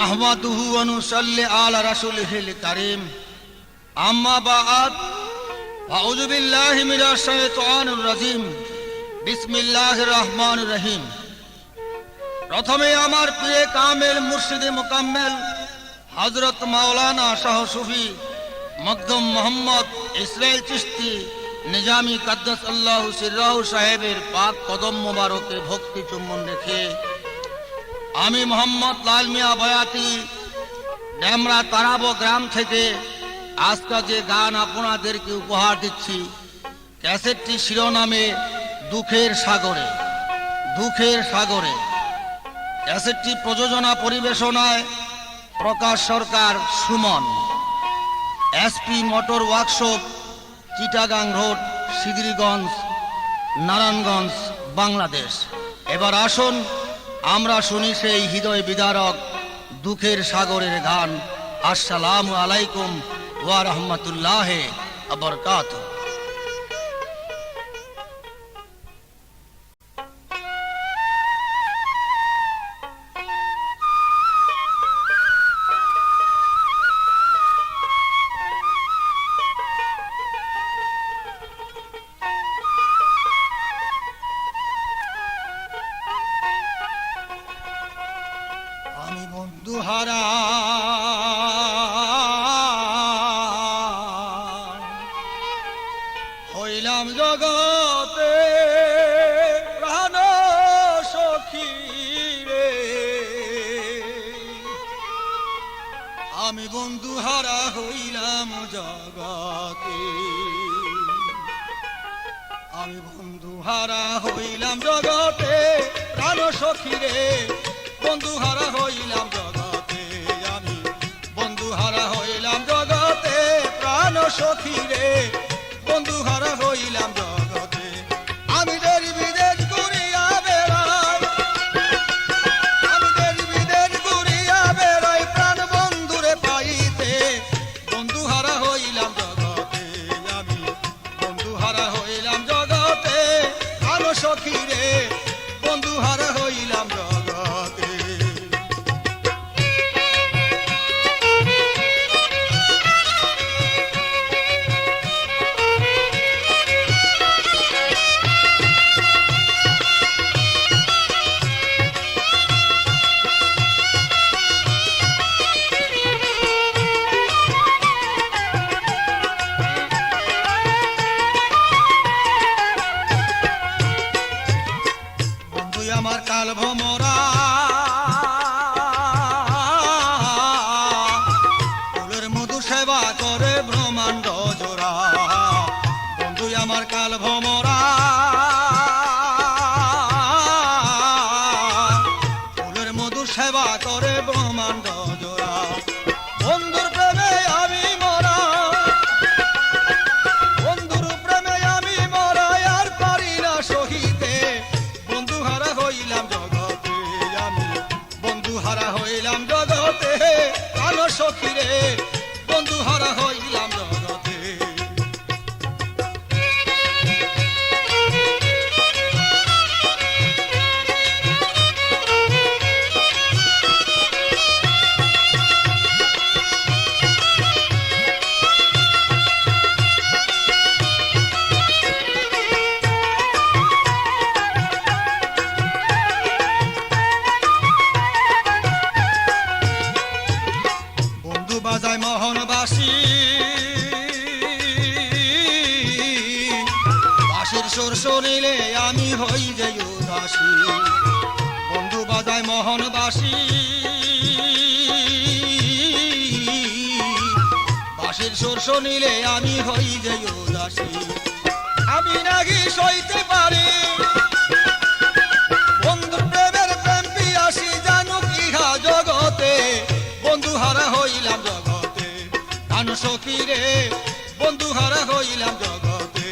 নাহমাদুহু ওয়া নুসাল্লি আলা রাসূলিহিল কারীম আম্মা বা'দ আউযু বিল্লাহি মিনাশ শাইতানির রাজীম বিসমিল্লাহির রহমানির রহিম। প্রথমে আমার প্রিয় কামেল মুর্শিদে মুকাম্মেল হযরত মাওলানা শাহ সুফি মকদুম মোহাম্মদ ইসরাইল চিশতি নিজামী কাদ্দাস আল্লাহু সিররাহু সাহেবের পাক কদম মোবারকে ভক্তি চুম্বন রেখে আমি মোহাম্মদ লাল মিয়া বয়াতি ডেমরা তারাবো গ্রাম থেকে আজকে যে গান আপনাদেরকে উপহার দিচ্ছি, ক্যাসেটটি শিরোনামে দুঃখের সাগরে। দুঃখের সাগরে ক্যাসেটটি প্রযোজনা পরিবেশনায় Prakash Sarkar Suman, SP motor workshop, Chittagong road, Siddhirganj, Narayanganj, Bangladesh. এবার আসুন আমরা শুনি সেই হৃদয় বিদারক দুঃখের সাগরের গান। আসসালামু আলাইকুম ওয়া রাহমাতুল্লাহি ওয়া বারাকাতুহু। আমি বন্ধু হারা হইলাম জগতে প্রাণ সখী রে, আমি বন্ধু হারা হইলাম জগতে, আমি বন্ধু হারা হইলাম জগতে প্রাণ সখী রে, বন্ধু হারা হইলাম জগতে, আমি বন্ধু হারা হইলাম জগতে প্রাণ সখী রে, বন্ধু হারা হইলাম জগতে। আমি দেশ বিদেশ ঘুরিয়া বেড়াই, আমি দেশ বিদেশ ঘুরিয়া বেড়াই প্রাণ বন্ধুরে পাইতে, বন্ধু হারা হইলাম জগতে, আমি বন্ধু হারা হইলাম জগতে প্রাণ সখী রে, বন্ধু হারা হইলাম জগতে। আমার কাল ভমরা ফুলের মধু সেবা করে ব্রহ্মাণ্ড জোড়া, বন্ধু আমার কাল ভমরা ফুলের মধু সেবা করে ব্রহ্মাণ্ড জোড়া, বন্ধুর প্রেমে আমি মরা, বন্ধুর প্রেমে আমি মরা আর পারি না সহিতে, বন্ধু হারা হইলাম জগতে, আমি বন্ধু হারা হইলাম জগতে প্রাণ সখী রে, বন্ধু হারা হইলাম জগতে। বাজায় মোহনবাসী বাঁশির সুর শুনিলে আমি হই যে উদাসী, বন্ধু বাজায় মোহনবাসী বাঁশির সুর শুনিলে আমি হই যে উদাসী, আমি নাকি সইতে পারি বন্ধুর প্রেমের প্রেম পিয়াসী, জানুক ইহা জগতে, বন্ধু হারা হইলাম জগতে প্রাণ সখী রে, বন্ধু হারা হইলাম জগতে।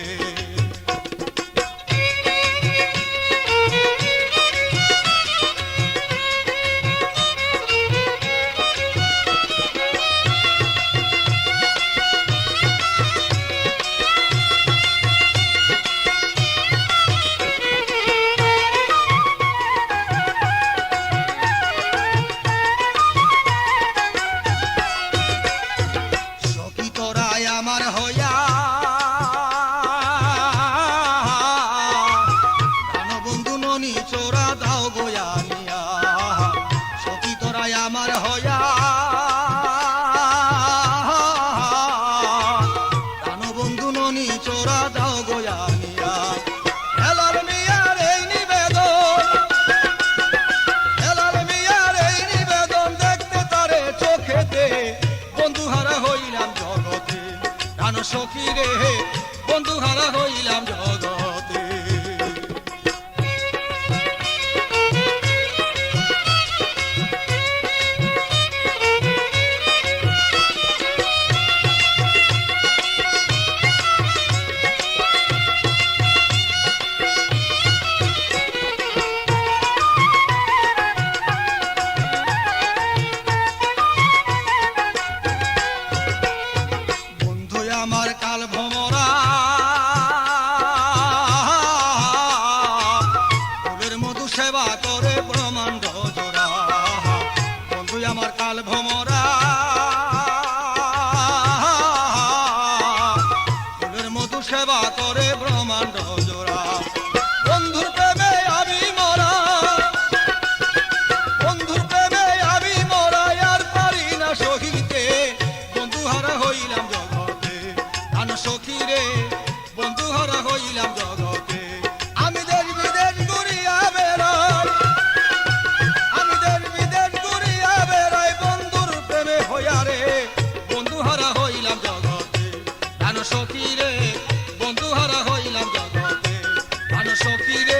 কাল ভমরা ফুলের মধু সেবা করে ব্রহ্মাণ্ড জোড়া বন্ধুর প্রেমে আমি মরা বন্ধুর প্রেমে আমি মরা আর পারি না সহিতে বন্ধু হারা হইলাম জগতে প্রাণ সখী রে বন্ধু হারা হইলাম জগতে আমি দেশ বিদেশ ঘুরিয়া বেড়াই আমি দেশ বিদেশ ঘুরিয়া বেড়াই বন্ধুর প্রেমে হইয়া রে বন্ধু হারা হইলাম জগতে প্রাণ সখী রে বন্ধু হারা হইলাম জগতে প্রাণ সখী রে